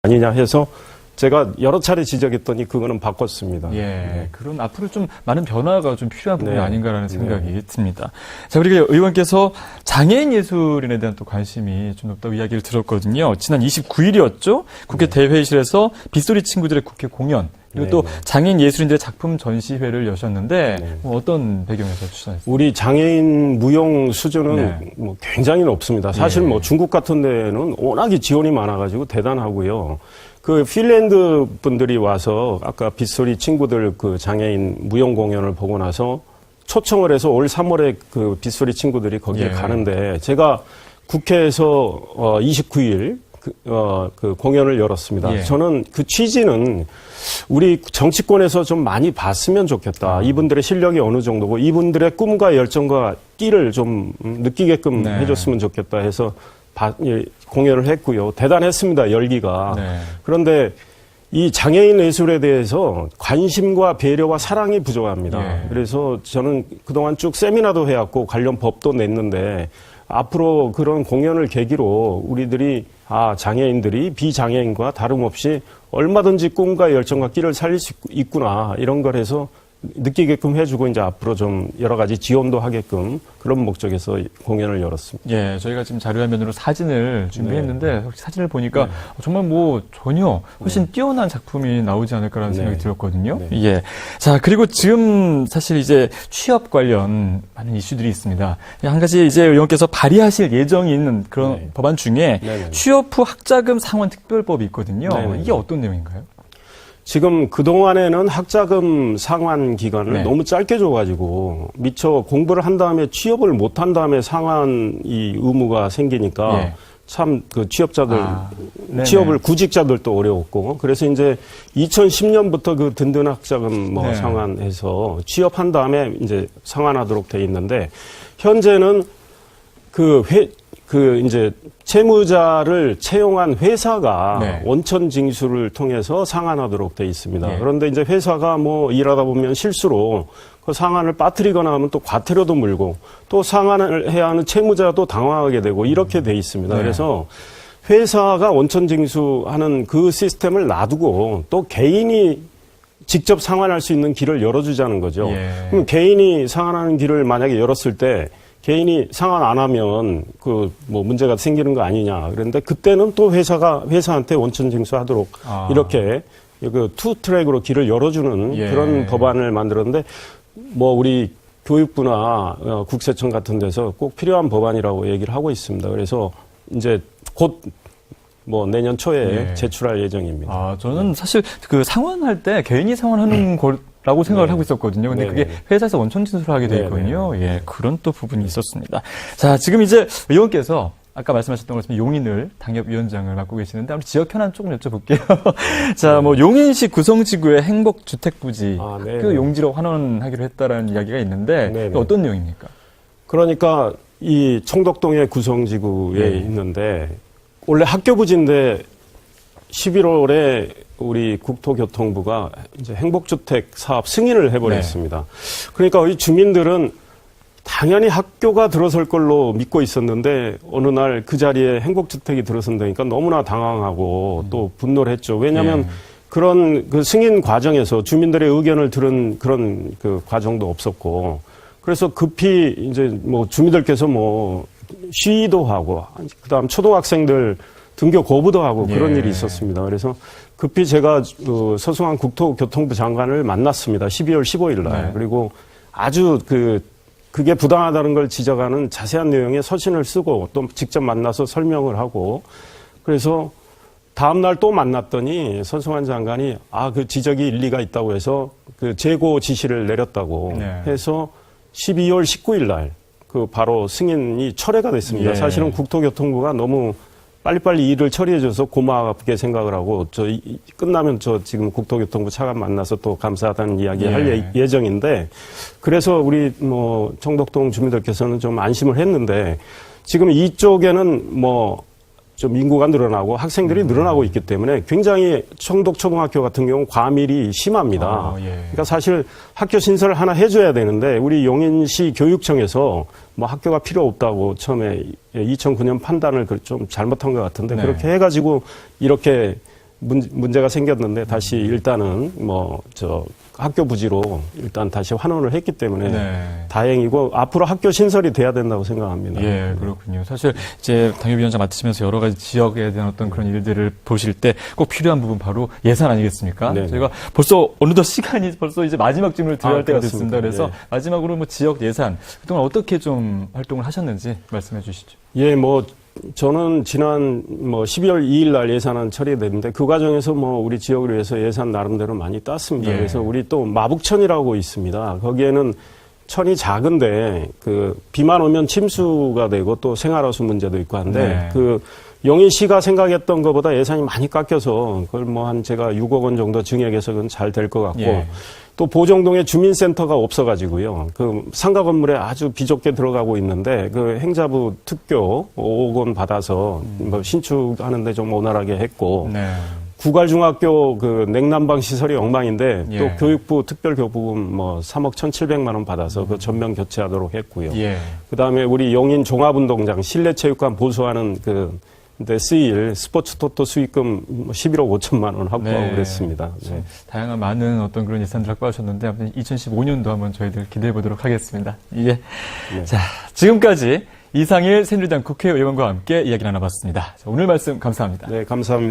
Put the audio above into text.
아니냐 해서 제가 여러 차례 지적했더니 그거는 바꿨습니다. 예, 네. 그런 앞으로 좀 많은 변화가 좀 필요한 부분이 네. 아닌가라는 생각이 네. 듭니다. 자, 그리고 의원께서 장애인 예술인에 대한 또 관심이 좀 높다고 이야기를 들었거든요. 지난 29일이었죠. 국회 대회의실에서 빗소리 친구들의 국회 공연 그리고 네. 또 장애인 예술인들의 작품 전시회를 여셨는데 네. 뭐 어떤 배경에서 출연했습니까? 우리 장애인 무용 수준은 네. 뭐 굉장히 높습니다. 사실 예. 뭐 중국 같은 데는 워낙에 지원이 많아가지고 대단하고요. 그 핀란드 분들이 와서 아까 빗소리 친구들 그 장애인 무용 공연을 보고 나서 초청을 해서 올 3월에 그 빗소리 친구들이 거기에 예. 가는데 제가 국회에서 29일 그 공연을 열었습니다. 예. 저는 그 취지는 우리 정치권에서 좀 많이 봤으면 좋겠다. 이분들의 실력이 어느 정도고 이분들의 꿈과 열정과 끼를 좀 느끼게끔 네. 해줬으면 좋겠다 해서 공연을 했고요. 대단했습니다. 열기가. 네. 그런데 이 장애인 예술에 대해서 관심과 배려와 사랑이 부족합니다. 예. 그래서 저는 그동안 쭉 세미나도 해왔고 관련 법도 냈는데 앞으로 그런 공연을 계기로 우리들이 장애인들이 비장애인과 다름없이 얼마든지 꿈과 열정과 끼를 살릴 수 있구나 이런 걸 해서 느끼게끔 해주고 이제 앞으로 좀 여러 가지 지원도 하게끔 그런 목적에서 공연을 열었습니다. 예, 저희가 지금 자료화면으로 사진을 준비했는데 사진을 보니까 정말 뭐 전혀 훨씬 뛰어난 작품이 나오지 않을까라는 생각이 들었거든요. 네. 예. 자, 그리고 지금 사실 이제 취업 관련 많은 이슈들이 있습니다. 한 가지 이제 의원께서 발의하실 예정이 있는 그런 법안 중에 취업 후 학자금 상환 특별법이 있거든요. 이게 어떤 내용인가요? 지금 그동안에는 학자금 상환 기간을 너무 짧게 줘가지고 미처 공부를 한 다음에 취업을 못 한 다음에 상환 이 의무가 생기니까 참 그 취업자들, 취업을 구직자들도 어려웠고 그래서 이제 2010년부터 그 든든 학자금 상환해서 취업한 다음에 이제 상환하도록 돼 있는데 현재는 이제 채무자를 채용한 회사가 원천 징수를 통해서 상환하도록 돼 있습니다. 그런데 이제 회사가 뭐 일하다 보면 실수로 그 상환을 빠뜨리거나 하면 또 과태료도 물고 또 상환을 해야 하는 채무자도 당황하게 되고 이렇게 돼 있습니다. 그래서 회사가 원천 징수하는 그 시스템을 놔두고 또 개인이 직접 상환할 수 있는 길을 열어주자는 거죠. 그럼 개인이 상환하는 길을 만약에 열었을 때 개인이 상환 안 하면 뭐 문제가 생기는 거 아니냐. 그런데 그때는 또 회사한테 원천 징수하도록 이렇게 그 투 트랙으로 길을 열어주는 그런 법안을 만들었는데 뭐 우리 교육부나 국세청 같은 데서 꼭 필요한 법안이라고 얘기를 하고 있습니다. 그래서 이제 곧 뭐 내년 초에 제출할 예정입니다. 저는 사실 그 상환할 때 개인이 상환하는 라고 생각을 하고 있었거든요. 근데 그게 회사에서 원천 진술을 하게 돼 있거든요. 예, 그런 또 부분이 있었습니다. 자, 지금 이제 의원께서 아까 말씀하셨던 것처럼 용인을 당협위원장을 맡고 계시는데 한번 지역 현안 조금 여쭤볼게요. 자, 뭐 용인시 구성지구의 행복주택부지 학교 용지로 환원하기로 했다라는 이야기가 있는데 어떤 내용입니까? 그러니까 이 청덕동의 구성지구에 있는데 원래 학교 부지인데 11월에 우리 국토교통부가 이제 행복주택 사업 승인을 해버렸습니다. 그러니까 우리 주민들은 당연히 학교가 들어설 걸로 믿고 있었는데 어느 날 그 자리에 행복주택이 들어선다니까 너무나 당황하고 또 분노를 했죠. 왜냐하면 그런 그 승인 과정에서 주민들의 의견을 들은 그런 그 과정도 없었고 그래서 급히 이제 뭐 주민들께서 뭐 시위도 하고 그다음 초등학생들 등교 거부도 하고 그런 일이 있었습니다. 그래서 급히 제가 서승환 국토교통부 장관을 만났습니다. 12월 15일 날. 그리고 아주 그게 부당하다는 걸 지적하는 자세한 내용의 서신을 쓰고 또 직접 만나서 설명을 하고 그래서 다음 날 또 만났더니 서승환 장관이 그 지적이 일리가 있다고 해서 그 재고 지시를 내렸다고 해서 12월 19일 날 바로 승인이 철회가 됐습니다. 사실은 국토교통부가 너무 빨리빨리 일을 처리해줘서 고맙게 생각을 하고 끝나면 지금 국토교통부 차관 만나서 또 감사하다는 이야기 할 예정인데 그래서 우리 뭐 청덕동 주민들께서는 좀 안심을 했는데 지금 이쪽에는 뭐 좀 인구가 늘어나고 학생들이 늘어나고 있기 때문에 굉장히 청덕초등학교 같은 경우 과밀이 심합니다. 그러니까 사실 학교 신설을 하나 해줘야 되는데 우리 용인시 교육청에서 뭐 학교가 필요 없다고 처음에 2009년 판단을 좀 잘못한 것 같은데 그렇게 해가지고 이렇게 문제가 생겼는데 다시 일단은 학교 부지로 일단 다시 환원을 했기 때문에 네. 다행이고 앞으로 학교 신설이 돼야 된다고 생각합니다. 예, 그렇군요. 사실 이제 당협위원장 맡으시면서 여러 가지 지역에 대한 어떤 그런 일들을 보실 때 꼭 필요한 부분 바로 예산 아니겠습니까? 네. 저희가 벌써 어느덧 시간이 벌써 이제 마지막 질문을 드려야 할 때가 그렇습니다. 됐습니다. 그래서 네. 마지막으로 뭐 지역 예산 그동안 어떻게 좀 활동을 하셨는지 말씀해 주시죠. 예, 저는 지난 12월 2일 날 예산안 처리됐는데 그 과정에서 우리 지역을 위해서 예산 나름대로 많이 땄습니다. 예. 그래서 우리 또 마북천이라고 있습니다. 거기에는 천이 작은데 비만 오면 침수가 되고 또 생활하수 문제도 있고 한데 네. 용인시가 생각했던 것보다 예산이 많이 깎여서 그걸 제가 6억 원 정도 증액해서 그건 잘 될 것 같고 예. 또 보정동에 주민센터가 없어가지고요. 상가 건물에 아주 비좁게 들어가고 있는데 행자부 특교 5억 원 받아서 신축하는데 좀 원활하게 했고 네. 구갈중학교 냉난방 시설이 엉망인데 예. 또 교육부 특별교부금 3억 1,700만 원 받아서 전면 교체하도록 했고요. 예. 그다음에 우리 용인 종합운동장 실내체육관 보수하는 데 쓰일 스포츠 토토 수익금 11억 5천만 원 확보하고 네. 그랬습니다. 네. 다양한 많은 어떤 그런 예산들 확보하셨는데 아무튼 2015년도 한번 저희들 기대해 보도록 하겠습니다. 예. 네. 자, 지금까지 이상일 새누리당 국회의원과 함께 이야기 나눠봤습니다. 자, 오늘 말씀 감사합니다. 네, 감사합니다.